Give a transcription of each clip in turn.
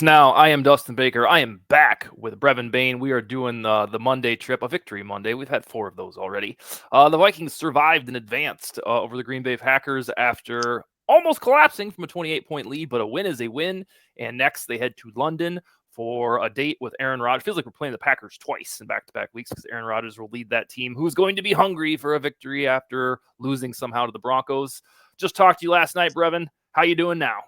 VikesNow. I am Dustin Baker. I am back with Brevan Bane. We are doing the Monday trip, a victory Monday. We've had 4 of those already. The Vikings survived and advanced over the Green Bay Packers after almost collapsing from a 28-point lead, but a win is a win. And next they head to London for a date with Aaron Rodgers. Feels like we're playing the Packers twice in back-to-back weeks because Aaron Rodgers will lead that team, who's going to be hungry for a victory after losing somehow to the Broncos. Just talked to you last night, Brevan. How you doing now?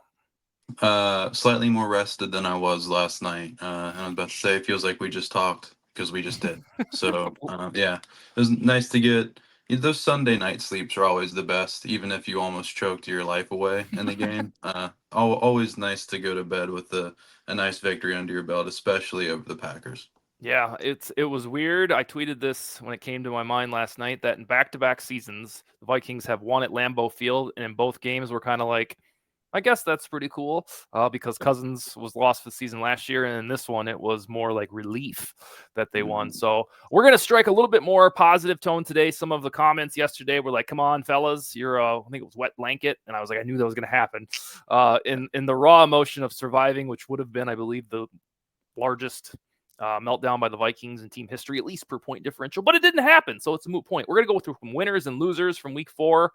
Slightly more rested than I was last night. And I was about to say, it feels like we just talked because we just did. So, yeah, it was nice to get those Sunday night sleeps are always the best, even if you almost choked your life away in the game. Always nice to go to bed with a nice victory under your belt, especially over the Packers. Yeah, it was weird. I tweeted this when it came to my mind last night that in back-to-back seasons, the Vikings have won at Lambeau Field, and in both games we're kind of like, I guess that's pretty cool because Cousins was lost for the season last year, and in this one it was more like relief that they won. So we're gonna strike a little bit more positive tone today. Some of the comments yesterday were like, "Come on, fellas, you're I think it was wet blanket," and I was like, I knew that was gonna happen. In the raw emotion of surviving, which would have been, I believe, the largest meltdown by the Vikings in team history, at least per point differential, but it didn't happen. So it's a moot point. We're going to go through some winners and losers from week 4.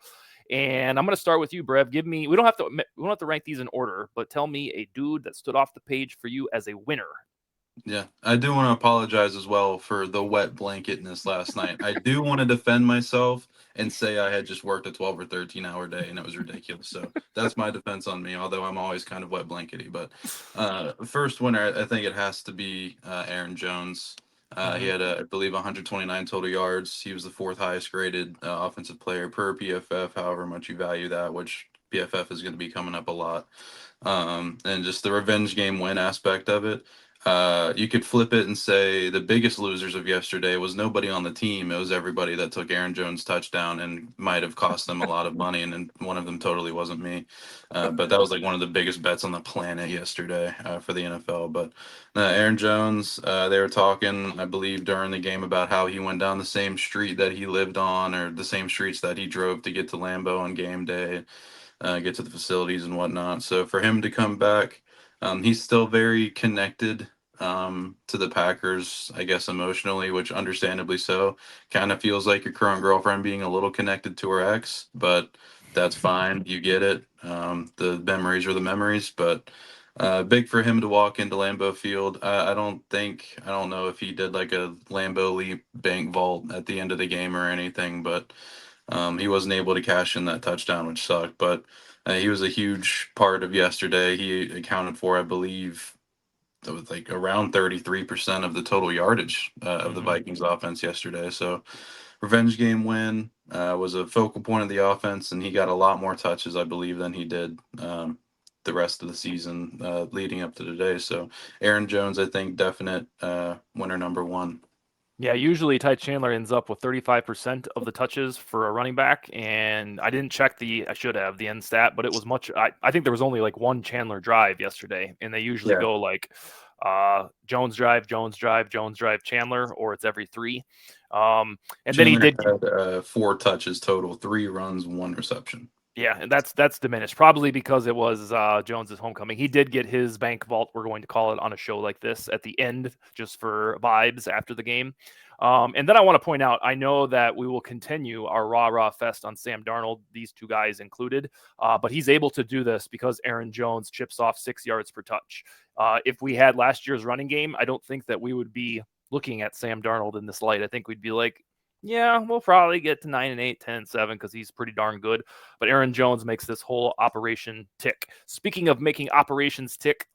And I'm going to start with you, Brev. We don't have to rank these in order, but tell me a dude that stood off the page for you as a winner. Yeah, I do want to apologize as well for the wet blanketness last night. I do want to defend myself and say I had just worked a 12 or 13-hour day and it was ridiculous. So that's my defense on me, although I'm always kind of wet blankety. But first winner, I think it has to be Aaron Jones. He had, I believe, 129 total yards. He was the 4th highest graded offensive player per PFF, however much you value that, which PFF is going to be coming up a lot. And just the revenge game win aspect of it. You could flip it and say the biggest losers of yesterday was nobody on the team. It was everybody that took Aaron Jones' touchdown and might have cost them a lot of money. And then one of them totally wasn't me. But that was like one of the biggest bets on the planet yesterday for the NFL. But Aaron Jones, they were talking, I believe, during the game about how he went down the same street that he lived on or the same streets that he drove to get to Lambeau on game day, get to the facilities and whatnot. So for him to come back, he's still very connected to the Packers, I guess, emotionally, which understandably so. Kind of feels like your current girlfriend being a little connected to her ex, but that's fine. You get it. The memories are the memories, but big for him to walk into Lambeau Field. I don't know if he did like a Lambeau Leap bank vault at the end of the game or anything, but he wasn't able to cash in that touchdown, which sucked. But he was a huge part of yesterday. He accounted for, I believe, it was like around 33% of the total yardage of the Vikings offense yesterday. So revenge game win was a focal point of the offense, and he got a lot more touches, I believe, than he did the rest of the season leading up to today. So Aaron Jones, I think, definite winner number 1. Yeah, usually Ty Chandler ends up with 35% of the touches for a running back, and I didn't check I should have the end stat, but it was much. I think there was only like one Chandler drive yesterday, and they usually go like Jones drive, Jones drive, Jones drive, Chandler, or it's every 3. And then he Chandler did. had 4 touches total, 3 runs, 1 reception. Yeah, and that's diminished, probably because it was Jones's homecoming. He did get his bank vault, we're going to call it, on a show like this at the end, just for vibes after the game. And then I want to point out, I know that we will continue our rah-rah fest on Sam Darnold, these 2 guys included, but he's able to do this because Aaron Jones chips off 6 yards per touch. If we had last year's running game, I don't think that we would be looking at Sam Darnold in this light. I think we'd be like, yeah, we'll probably get to 9-8, 10-7 because he's pretty darn good. But Aaron Jones makes this whole operation tick. Speaking of making operations tick,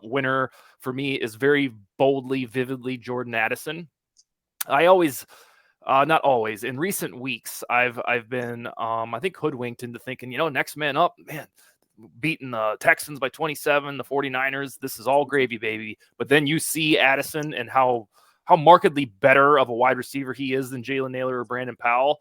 winner for me is very boldly, vividly Jordan Addison. I always, not always, in recent weeks, I've been, I think, hoodwinked into thinking, next man up, man, beating the Texans by 27, the 49ers, this is all gravy, baby. But then you see Addison and how markedly better of a wide receiver he is than Jalen Nailor or Brandon Powell.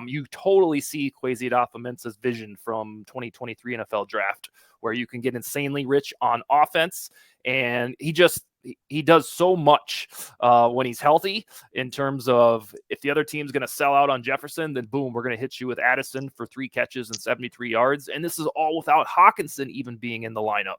You totally see Kwesi Adofo-Mensah's vision from 2023 NFL draft, where you can get insanely rich on offense. And he does so much when he's healthy, in terms of if the other team's going to sell out on Jefferson, then boom, we're going to hit you with Addison for 3 catches and 73 yards. And this is all without Hawkinson even being in the lineup.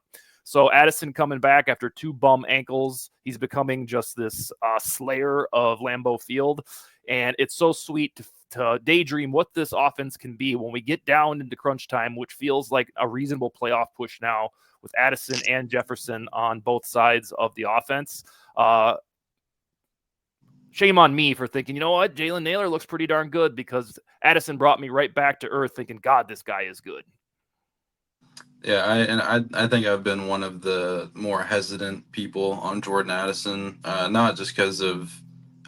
So Addison coming back after 2 bum ankles. He's becoming just this slayer of Lambeau Field. And it's so sweet to daydream what this offense can be when we get down into crunch time, which feels like a reasonable playoff push now with Addison and Jefferson on both sides of the offense. Shame on me for thinking, you know what, Jalen Naylor looks pretty darn good, because Addison brought me right back to earth thinking, God, this guy is good. Yeah, I think I've been one of the more hesitant people on Jordan Addison, not just because of,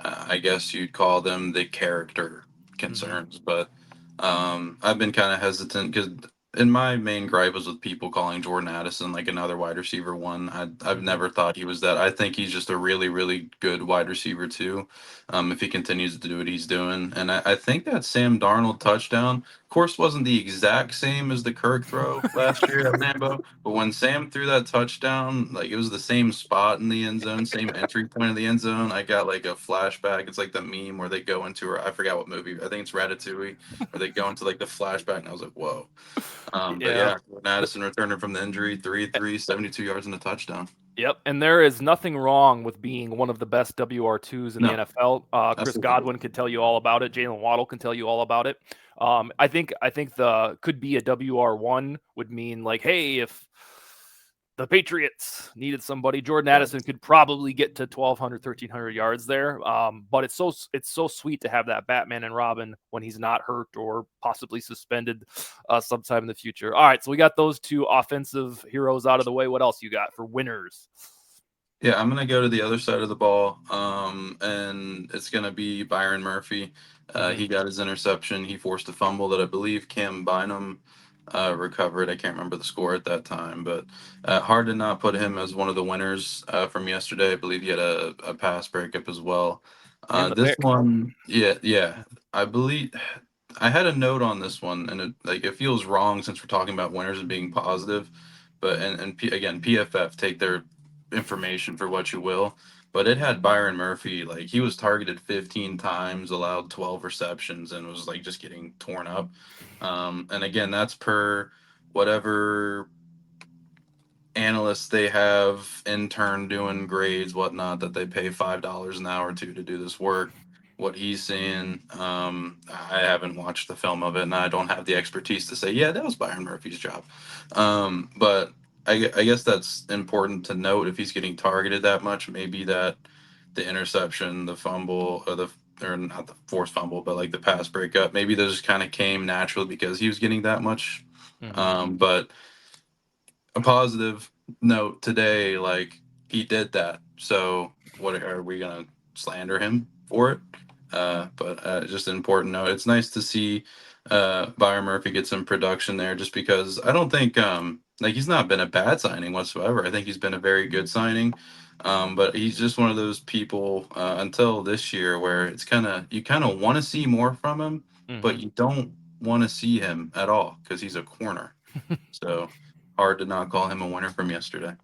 I guess you'd call them the character concerns, but I've been kind of hesitant because in my main gripe was with people calling Jordan Addison like another wide receiver one. I've never thought he was that. I think he's just a really, really good wide receiver too, if he continues to do what he's doing. And I think that Sam Darnold touchdown, of course, wasn't the exact same as the Kirk throw last year at Lambeau, but when Sam threw that touchdown, like it was the same spot in the end zone, same entry point of the end zone. I got like a flashback. It's like the meme where they go into, or I forgot what movie. I think it's Ratatouille, where they go into like the flashback, and I was like, whoa. But Yeah. yeah, Madison returning from the injury, 72 yards and a touchdown. Yep, and there is nothing wrong with being one of the best WR2s in the No, NFL. Chris absolutely. Godwin can tell you all about it. Jalen Waddle can tell you all about it. I think the could be a WR1 would mean like, hey, if the Patriots needed somebody, Jordan Addison could probably get to 1,200, 1,300 yards there. But it's so sweet to have that Batman and Robin when he's not hurt or possibly suspended sometime in the future. All right, so we got those 2 offensive heroes out of the way. What else you got for winners? Yeah, I'm gonna go to the other side of the ball, and it's gonna be Byron Murphy. He got his interception. He forced a fumble that I believe Cam Bynum recovered. I can't remember the score at that time, but hard to not put him as one of the winners from yesterday. I believe he had a pass breakup as well. And the This pick. one, yeah, I believe I had a note on this one, and it feels wrong since we're talking about winners and being positive, but again, PFF take their information for what you will, but it had Byron Murphy, like he was targeted 15 times, allowed 12 receptions, and was like just getting torn up. And again, that's per whatever analysts they have intern doing grades, whatnot, that they pay $5 an hour to do this work. What he's seeing, I haven't watched the film of it, and I don't have the expertise to say, yeah, that was Byron Murphy's job. But I guess that's important to note if he's getting targeted that much. Maybe that the interception, the fumble, or not the forced fumble, but like the pass breakup, maybe those kind of came naturally because he was getting that much. But a positive note today, like he did that. So what are we gonna slander him for it? But just an important note. It's nice to see Byron Murphy get some production there, just because I don't think like he's not been a bad signing whatsoever. I think he's been a very good signing. But he's just one of those people until this year where it's you kind of want to see more from him, but you don't want to see him at all because he's a corner. So hard to not call him a winner from yesterday.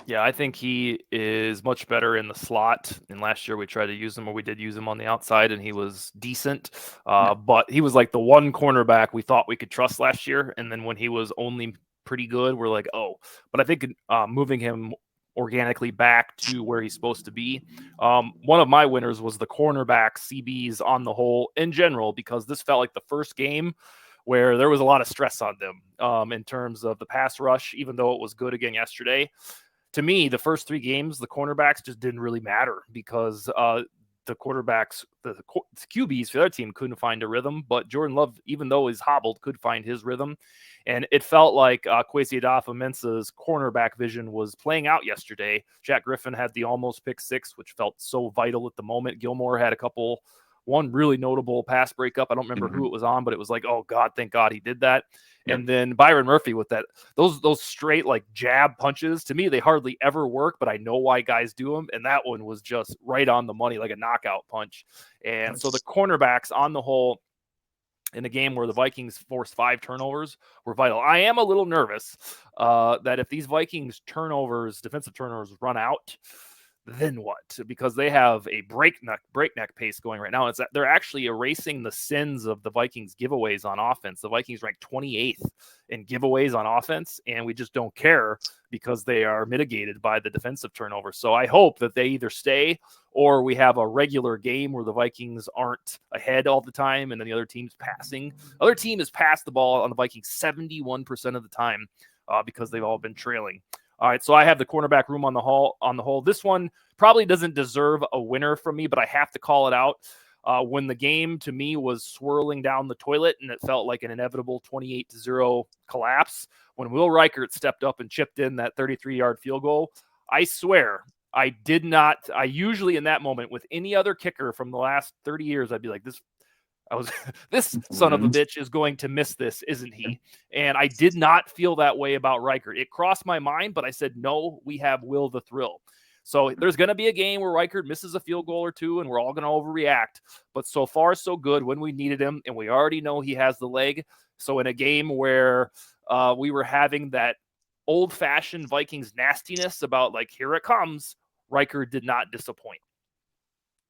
Yeah, I think he is much better in the slot. And last year we tried to use him, or we did use him on the outside, and he was decent. Yeah. But he was like the one cornerback we thought we could trust last year. And then when he was only pretty good, we're like, oh. But I think moving him organically back to where he's supposed to be. One of my winners was the cornerback CBs on the whole in general, because this felt like the first game where there was a lot of stress on them in terms of the pass rush, even though it was good again yesterday. To me, the first 3 games, the cornerbacks just didn't really matter, because the quarterbacks, the QBs for their team couldn't find a rhythm. But Jordan Love, even though he's hobbled, could find his rhythm. And it felt like Kwesi Adolphus-Mensah's cornerback vision was playing out yesterday. Jack Griffin had the almost pick 6, which felt so vital at the moment. Gilmore had one really notable pass breakup. I don't remember who it was on, but it was like, oh God, thank God he did that. Yep. And then Byron Murphy with those straight like jab punches, to me, they hardly ever work, but I know why guys do them. And that one was just right on the money, like a knockout punch. And so the cornerbacks on the whole in a game where the Vikings forced 5 turnovers were vital. I am a little nervous that if these Vikings defensive turnovers run out, then what? Because they have a breakneck pace going right now. It's that they're actually erasing the sins of the Vikings giveaways on offense. The Vikings rank 28th in giveaways on offense, and we just don't care because they are mitigated by the defensive turnover. So I hope that they either stay or we have a regular game where the Vikings aren't ahead all the time and then the other team's passing. The other team has passed the ball on the Vikings 71% of the time because they've all been trailing. All right, so I have the cornerback room on the whole. This one probably doesn't deserve a winner from me, but I have to call it out. When the game to me was swirling down the toilet and it felt like an inevitable 28-0 collapse, when Will Reichert stepped up and chipped in that 33-yard field goal, I swear I did not. I usually in that moment with any other kicker from the last 30 years, I'd be like, this son of a bitch is going to miss this, isn't he? And I did not feel that way about Reichert. It crossed my mind, but I said, no, we have Will the Thrill. So there's going to be a game where Reichert misses a field goal or two, and we're all going to overreact. But so far, so good when we needed him, and we already know he has the leg. So in a game where we were having that old-fashioned Vikings nastiness about, like, here it comes, Reichert did not disappoint.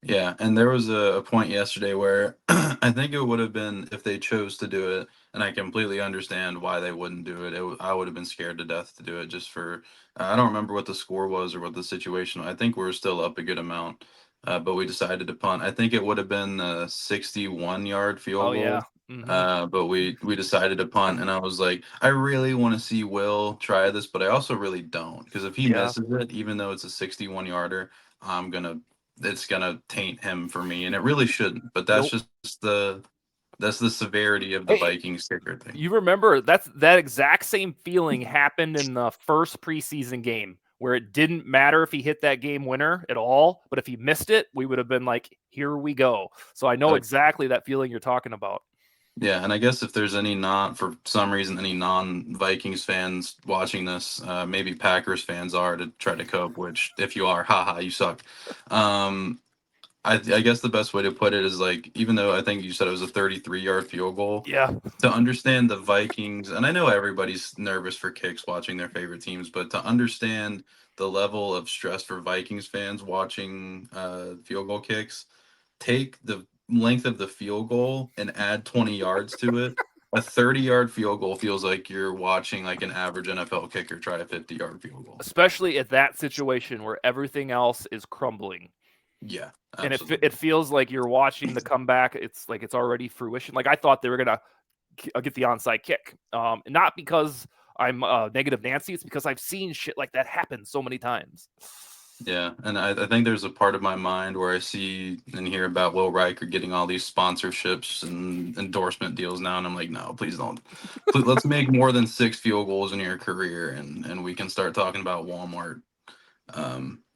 Yeah, and there was a point yesterday where I think it would have been if they chose to do it, and I completely understand why they wouldn't do it. I would have been scared to death to do it just for I don't remember what the score was or what the situation. I think we were still up a good amount, but we decided to punt. I think it would have been a 61-yard field Oh, goal, yeah. Mm-hmm. but we decided to punt, and I was like, I really want to see Will try this, but I also really don't because if he Yeah. misses it, even though it's a 61-yarder, I'm gonna it's gonna taint him for me, and it really shouldn't. But that's Nope. just that's the severity of the Hey, Vikings kicker thing. you remember that exact same feeling happened in the first preseason game where it didn't matter if he hit that game winner at all, but if he missed it, we would have been like, here we go. So I know exactly that feeling you're talking about. Yeah, and I guess if there's any for some reason any non-Vikings fans watching this, maybe Packers fans are to try to cope. Which, if you are, haha, you suck. Um, I guess the best way to put it is like, even though I think you said it was a 33-yard field goal, Yeah. to understand the Vikings, and I know everybody's nervous for kicks watching their favorite teams, but to understand the level of stress for Vikings fans watching field goal kicks, take the length of the field goal and add 20 yards to it. A 30-yard field goal feels like you're watching like an average NFL kicker try a 50-yard field goal. Especially at that situation where everything else is crumbling. Yeah, And absolutely. it feels like you're watching the comeback. It's like it's already fruition. Like I thought they were going to get the onside kick. Not because I'm negative Nancy. It's because I've seen shit like that happen so many times. Yeah, and I think there's a part of my mind where I see and hear about Will Riker getting all these sponsorships and endorsement deals now, and I'm like, no, please don't. Please, let's make more than 6 field goals in your career, and we can start talking about Walmart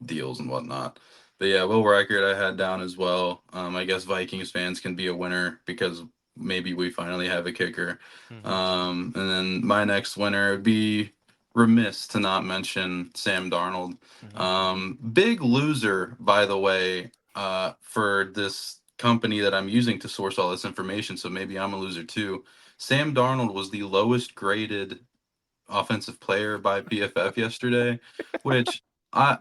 deals and whatnot. But yeah, Will Reichert I had down as well. I guess Vikings fans can be a winner because maybe we finally have a kicker. Mm-hmm. And then my next winner would be remiss to not mention Sam Darnold. Mm-hmm. Big loser, by the way, for this company that I'm using to source all this information. So maybe I'm a loser too. Sam Darnold was the lowest graded offensive player by PFF yesterday, which I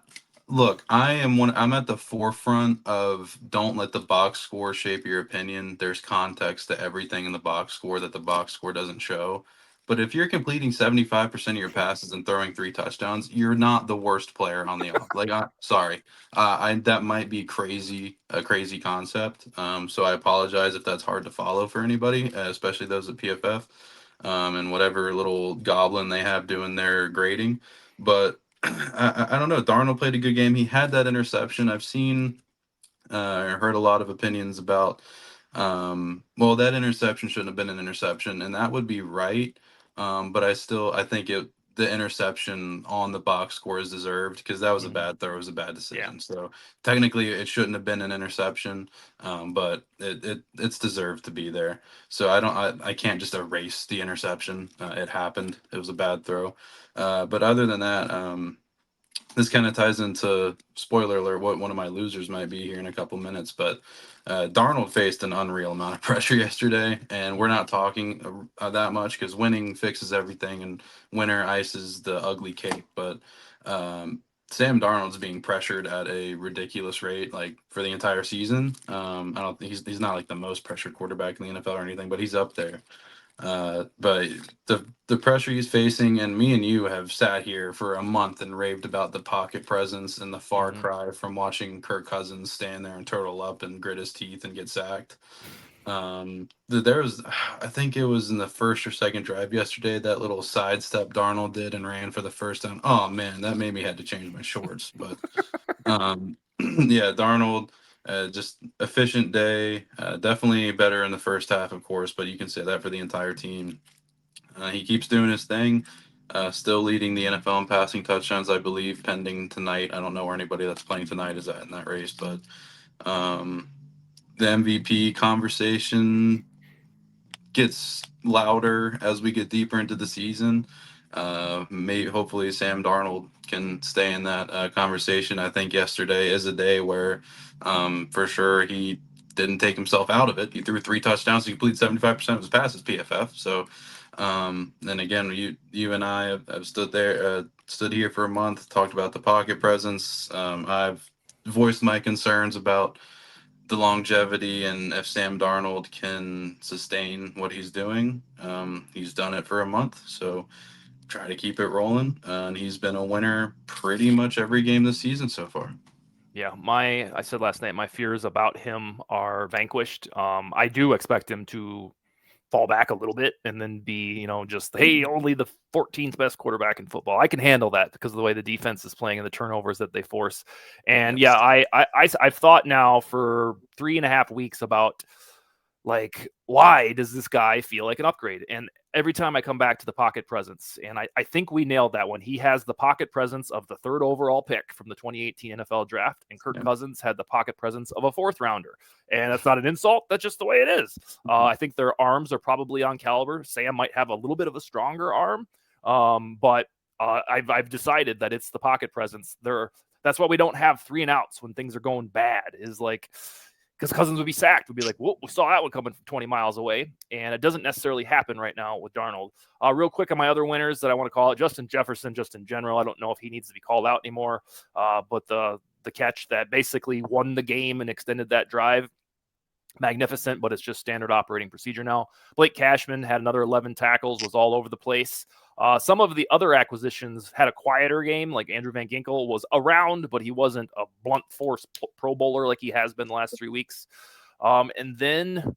look, I'm at the forefront of don't let the box score shape your opinion. There's context to everything in the box score that the box score doesn't show. But if you're completing 75% of your passes and throwing 3 touchdowns, you're not the worst player on the off. Like, sorry, I that might be a crazy concept. So I apologize if that's hard to follow for anybody, especially those at PFF and whatever little goblin they have doing their grading. But I don't know. Darnold played a good game. He had that interception. I've seen heard a lot of opinions about. Well, that interception shouldn't have been an interception, and that would be right. But I think the interception on the box score is deserved because that was a Mm-hmm. bad throw, it was a bad Yeah. decision. So technically, it shouldn't have been an interception, but it's deserved to be there. So I can't just erase the interception. It happened. It was a bad throw. But other than that, this kind of ties into spoiler alert what one of my losers might be here in a couple minutes, but Darnold faced an unreal amount of pressure yesterday, and we're Mm-hmm. not talking that much because winning fixes everything and winner ices the ugly cake. But Sam Darnold's being pressured at a ridiculous rate, like for the entire season. I don't think he's not like the most pressured quarterback in the NFL or anything, but he's up there. But the pressure he's facing, and me and you have sat here for a month and raved about the pocket presence and the far Hmm. cry from watching Kirk Cousins stand there and turtle up and grit his teeth and get sacked. There was, I think it was in the first or second drive yesterday, that little sidestep Darnold did and ran for the first down. Oh man, that made me had to change my shorts. But yeah, Darnold, just efficient day. Definitely better in the first half, of course, but you can say that for the entire team. He keeps doing his thing. Still leading the NFL in passing touchdowns, I believe, pending tonight. I don't know where anybody that's playing tonight is at in that race, but um, the MVP conversation gets louder as we get deeper into the season. Maybe hopefully Sam Darnold can stay in that conversation. I think yesterday is a day where, for sure, he didn't take himself out of it. He threw 3 touchdowns. He completed 75% of his passes. PFF. So, then again, you and I have stood here for a month, talked about the pocket presence. I've voiced my concerns about the longevity and if Sam Darnold can sustain what he's doing. He's done it for a month, so try to keep it rolling. And he's been a winner pretty much every game this season so far. Yeah, I said last night, my fears about him are vanquished. I do expect him to fall back a little bit and then be, just, hey, only the 14th best quarterback in football. I can handle that because of the way the defense is playing and the turnovers that they force. And yeah, Yes. I've thought now for 3.5 weeks about, like, why does this guy feel like an upgrade? And every time I come back to the pocket presence, and I think we nailed that one. He has the pocket presence of the third overall pick from the 2018 NFL draft, and Kirk Yeah. Cousins had the pocket presence of a fourth rounder. And that's not an insult. That's just the way it is. I think their arms are probably on caliber. Sam might have a little bit of a stronger arm, but I've decided that it's the pocket presence. That's why we don't have 3 and outs when things are going bad. Is like, because Cousins would be sacked. We'd be like, whoa, we saw that one coming from 20 miles away. And it doesn't necessarily happen right now with Darnold. Real quick on my other winners that I want to call it, Justin Jefferson, just in general. I don't know if he needs to be called out anymore, but the catch that basically won the game and extended that drive, magnificent, but it's just standard operating procedure now. Blake Cashman had another 11 tackles, was all over the place. Some of the other acquisitions had a quieter game, like Andrew Van Ginkel was around, but he wasn't a blunt force Pro Bowler like he has been the last 3 weeks. And then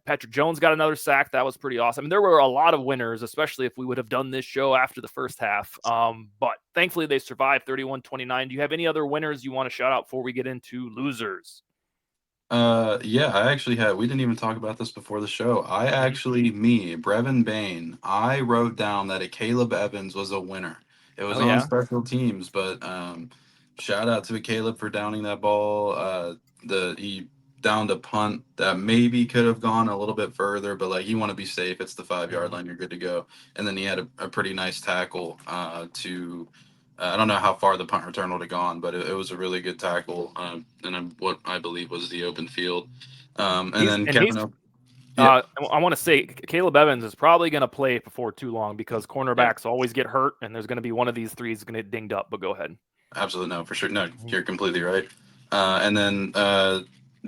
Patrick Jones got another sack. That was pretty awesome. I mean, there were a lot of winners, especially if we would have done this show after the first half. But thankfully, they survived 31-29. Do you have any other winners you want to shout out before we get into losers? Yeah, I actually had. We didn't even talk about this before the show. Mm-hmm. Brevan Bane, I wrote down that a Caleb Evans was a winner. It was Oh, on yeah. special teams, but shout out to Caleb for downing that ball. He downed a punt that maybe could have gone a little bit further, but like you want to be safe. It's the 5 yard Mm-hmm. line. You're good to go. And then he had a pretty nice tackle to I don't know how far the punt return would have gone, but it was a really good tackle, and what I believe was the open field. And He's then and he's Kevin, yeah, I want to say Caleb Evans is probably going to play before too long because yeah, cornerbacks always get hurt, and there's going to be one of these threes going to get dinged up. But go ahead. absolutely no, for sure, no, Mhm. you're completely right. And then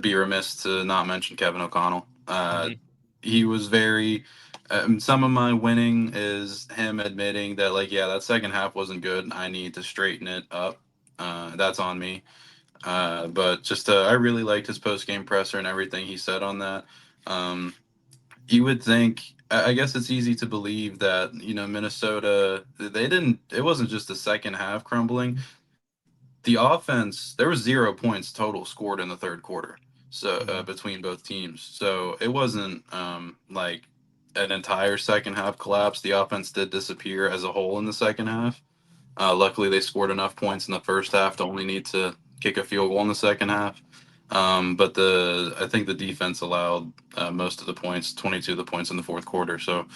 be remiss to not mention Kevin O'Connell. Mhm. He was very. Some of my winning is him admitting that, like, yeah, that second half wasn't good. I need to straighten it up. That's on me. But just I really liked his post game presser and everything he said on that. Um, you would think. I guess it's easy to believe that Minnesota. They didn't. It wasn't just the second half crumbling. The offense. There was 0 points total scored in the third quarter. So Mhm. between both teams. So it wasn't like an entire second half collapse. The offense did disappear as a whole in the second half. Luckily, they scored enough points in the first half to only need to kick a field goal in the second half. But I think the defense allowed most of the points, 22 of the points in the fourth quarter. So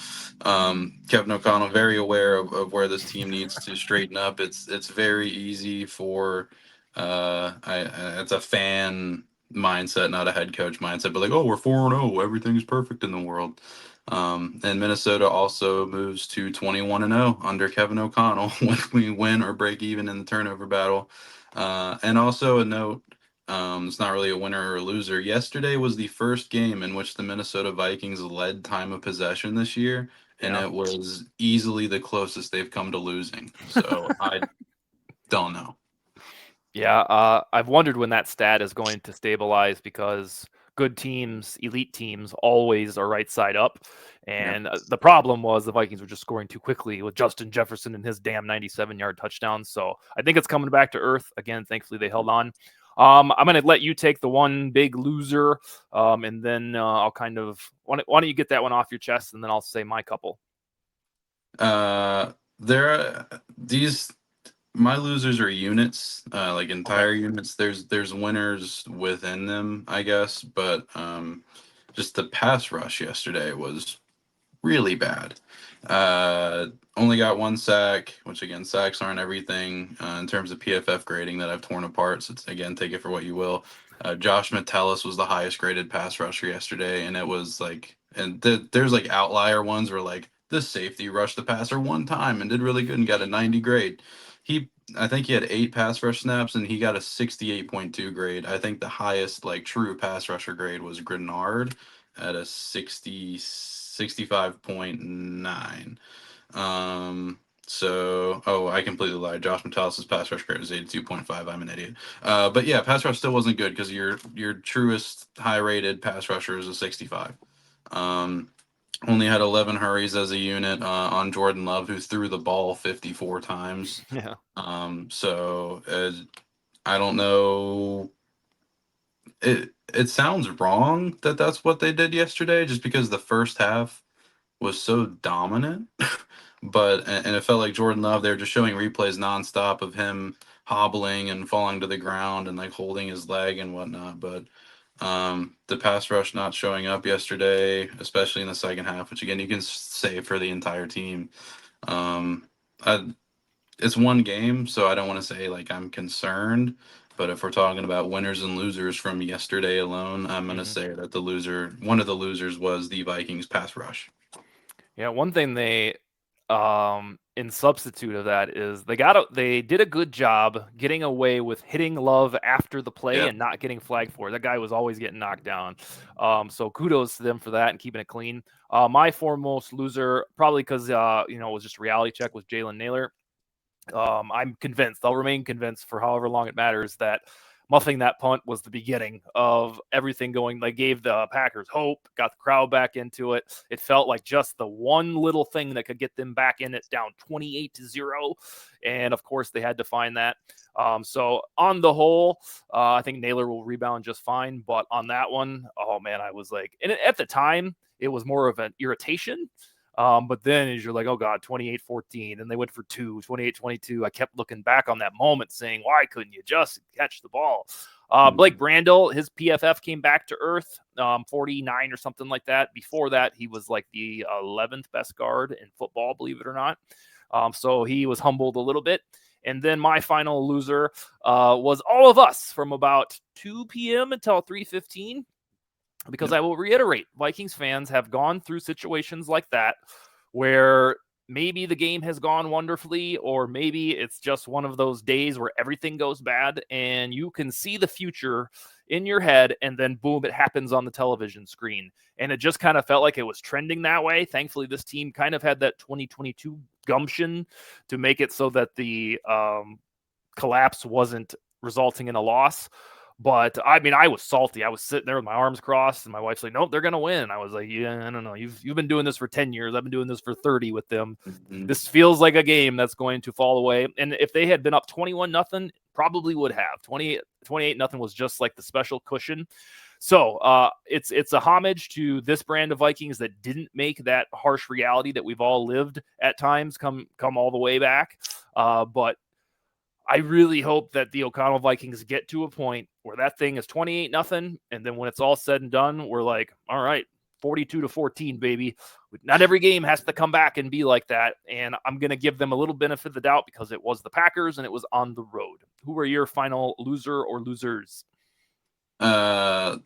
Kevin O'Connell very aware of where this team needs to straighten up. It's very easy for it's a fan mindset, not a head coach mindset, but like, oh, we're 4-0, everything's perfect in the world. And Minnesota also moves to 21-0 under Kevin O'Connell when we win or break even in the turnover battle. And also a note, it's not really a winner or a loser. Yesterday was the first game in which the Minnesota Vikings led time of possession this year, and Yeah. it was easily the closest they've come to losing. So I don't know. Yeah, I've wondered when that stat is going to stabilize because good teams, elite teams, always are right side up. Yeah. And the problem was the Vikings were just scoring too quickly with Justin Jefferson and his damn 97-yard touchdown. So I think it's coming back to earth again. Thankfully, they held on. I'm going to let you take the one big loser, and then I'll kind of why don't you get that one off your chest, and then I'll say my couple. There, these my losers are units, like Okay. entire units. There's winners within them, I guess, but just the pass rush yesterday was really bad. Uh, Only got one sack, which again, sacks aren't everything in terms of PFF grading that I've torn apart. So it's, again, take it for what you will. Josh Metellus was the highest graded pass rusher yesterday, and it was like, and there's like outlier ones where like this safety rushed the passer one time and did really good and got a 90 grade. He, I think he had 8 pass rush snaps and he got a 68.2 grade. I think the highest like true pass rusher grade was Grenard at a 65.9. So I completely lied. Josh Metellus' pass rush grade is 82.5. I'm an idiot. But yeah, pass rush still wasn't good because your truest high rated pass rusher is a 65. Um, Only had 11 hurries as a unit on Jordan Love, who threw the ball 54 times. Yeah. So I don't know. It sounds wrong that that's what they did yesterday, just because the first half was so dominant. But and it felt like Jordan Love, they were just showing replays nonstop of him hobbling and falling to the ground and like holding his leg and whatnot. But the pass rush not showing up yesterday, especially in the second half, which again you can say for the entire team. Um, I, it's one game, so I don't want to say like I'm concerned. But if we're talking about winners and losers from yesterday alone, I'm gonna Mhm. say that one of the losers was the Vikings pass rush. Yeah, one thing they in substitute of that is they did a good job getting away with hitting Love after the play Yeah. and not getting flagged for it. That guy was always getting knocked down. So kudos to them for that and keeping it clean. My foremost loser, probably because it was just a reality check, was Jalen Naylor. I'm convinced, I'll remain convinced for however long it matters, that muffing that punt was the beginning of everything going. They gave the Packers hope, got the crowd back into it. It felt like just the one little thing that could get them back in it, down 28-0. And of course, they had to find that. So on the whole, I think Naylor will rebound just fine. But on that one, oh man, I was like, and at the time, it was more of an irritation. But then as you're like, oh God, 28-14, and they went for 28-22. I kept looking back on that moment saying, why couldn't you just catch the ball? Blake Mhm. Brandel, his PFF came back to earth, 49 or something like that. Before that, he was like the 11th best guard in football, believe it or not. So he was humbled a little bit. And then my final loser was all of us from about 2 p.m. until 3:15. Because Yep. I will reiterate, Vikings fans have gone through situations like that where maybe the game has gone wonderfully, or maybe it's just one of those days where everything goes bad and you can see the future in your head, and then boom, it happens on the television screen. And it just kind of felt like it was trending that way. Thankfully, this team kind of had that 2022 gumption to make it so that the collapse wasn't resulting in a loss. But I mean, I was salty. I was sitting there with my arms crossed, and my wife's like, "Nope, they're gonna win." I was like, "Yeah, I don't know. You've been doing this for 10 years. I've been doing this for 30 with them. Mhm. This feels like a game that's going to fall away." And if they had been up 21-0, probably would have. 28-0 was just like the special cushion. So it's a homage to this brand of Vikings that didn't make that harsh reality that we've all lived at times come all the way back. But I really hope that the O'Connell Vikings get to a point where that thing is 28-0, and then when it's all said and done, we're like, all right, 42-14, baby. Not every game has to come back and be like that, and I'm going to give them a little benefit of the doubt because it was the Packers and it was on the road. Who are your final loser or losers? Uh,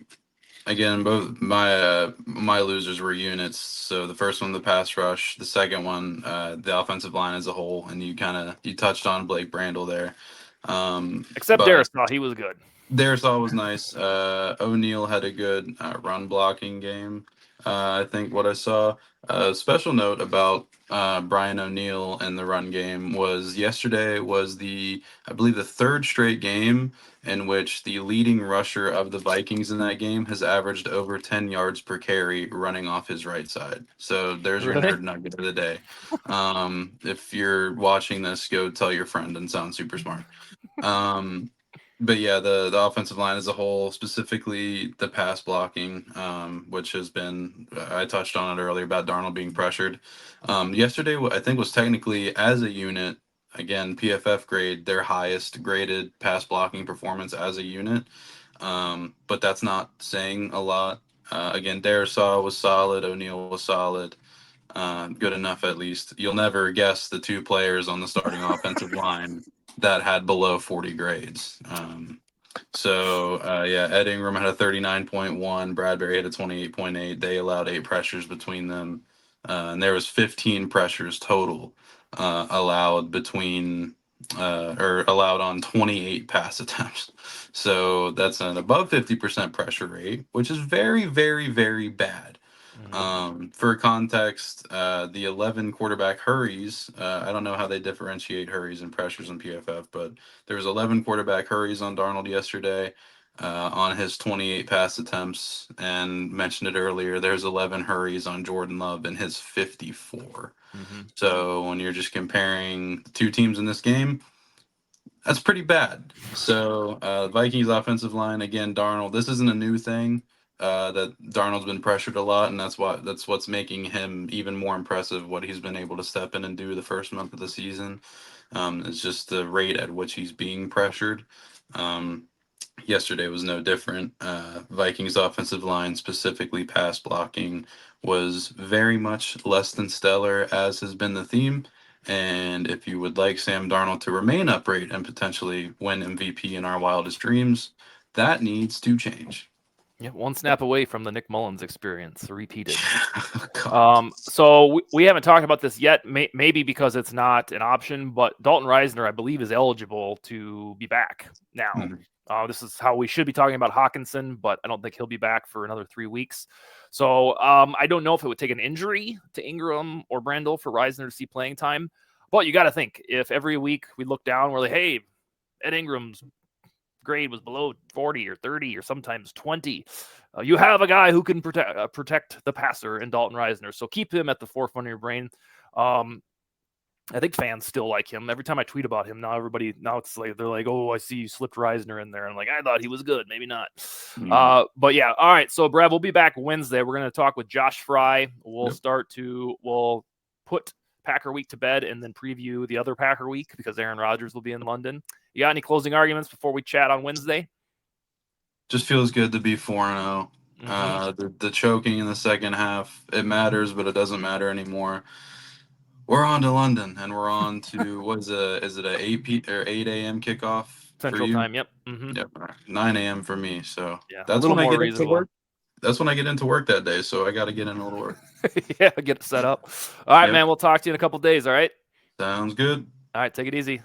Again, both my losers were units. So the first one, the pass rush. The second one, the offensive line as a whole. And you touched on Blake Brandel there. Except But Darisaw, he was good. Darisaw was nice. O'Neal had a good run blocking game. I think what I saw. A special note about Brian O'Neal and the run game was yesterday was I believe the third straight game in which the leading rusher of the Vikings in that game has averaged over 10 yards per carry running off his right side. So there's your Really? nerd nugget of the day. If you're watching this, go tell your friend and sound super smart. Um, but yeah, the offensive line as a whole, specifically the pass blocking, which has been I touched on it earlier about Darnold being pressured. Yesterday, I think was technically as a unit. Again, PFF grade their highest graded pass blocking performance as a unit, but that's not saying a lot. Again, Darisaw was solid, O'Neal was solid, good enough at least. You'll never guess the two players on the starting offensive line that had below 40 grades. Yeah, Ed Ingram had a 39.1. Bradbury had a 28.8. They allowed 8 pressures between them, and there was 15 pressures total allowed or allowed on 28 pass attempts. So that's an above 50% pressure rate, which is very, very, very bad. Mm-hmm. For context, the 11 quarterback hurries, I don't know how they differentiate hurries and pressures in PFF, but there was 11 quarterback hurries on Darnold yesterday on his 28 pass attempts, and mentioned it earlier, there's 11 hurries on Jordan Love in his 54. Mm-hmm. So when you're just comparing the two teams in this game, that's pretty bad. So Vikings offensive line again, Darnold. This isn't a new thing. That Darnold's been pressured a lot, and that's what's making him even more impressive. What he's been able to step in and do the first month of the season. It's just the rate at which he's being pressured. Um, Yesterday was no different. Vikings offensive line, specifically pass blocking, was very much less than stellar, as has been the theme. And if you would like Sam Darnold to remain upright and potentially win MVP in our wildest dreams, that needs to change. Yeah, one snap away from the Nick Mullins experience repeated. God. So we haven't talked about this yet, maybe because it's not an option, but Dalton Reisner, I believe, is eligible to be back now. Mhm. This is how we should be talking about Hawkinson, but I don't think he'll be back for another 3 weeks. So I don't know if it would take an injury to Ingram or Brandel for Reisner to see playing time. But you got to think, if every week we look down, we're like, hey, Ed Ingram's grade was below 40 or 30 or sometimes 20. You have a guy who can protect the passer in Dalton Reisner. So keep him at the forefront of your brain. I think fans still like him. Every time I tweet about him, now it's like they're like, "Oh, I see you slipped Reisner in there." I'm like, I thought he was good, maybe not. Mhm. But yeah, all right. So Brad, we'll be back Wednesday. We're going to talk with Josh Fry. Yep. We'll put Packer week to bed and then preview the other Packer week because Aaron Rodgers will be in London. You got any closing arguments before we chat on Wednesday? Just feels good to be 4-0. Mm-hmm. The choking in the second half, it matters, but it doesn't matter anymore. We're on to London, and we're on to is it a 8 a.m. kickoff for Central you? time. Yep. Mm-hmm. Yep, 9 a.m. for me. So Yeah, a that's little when I more get into reasonable. work. That's when I get into work that day. So I got to get in a little work. Yeah, get it set up. All right, Yep, man. We'll talk to you in a couple days. All right. sounds good. All right. Take it easy.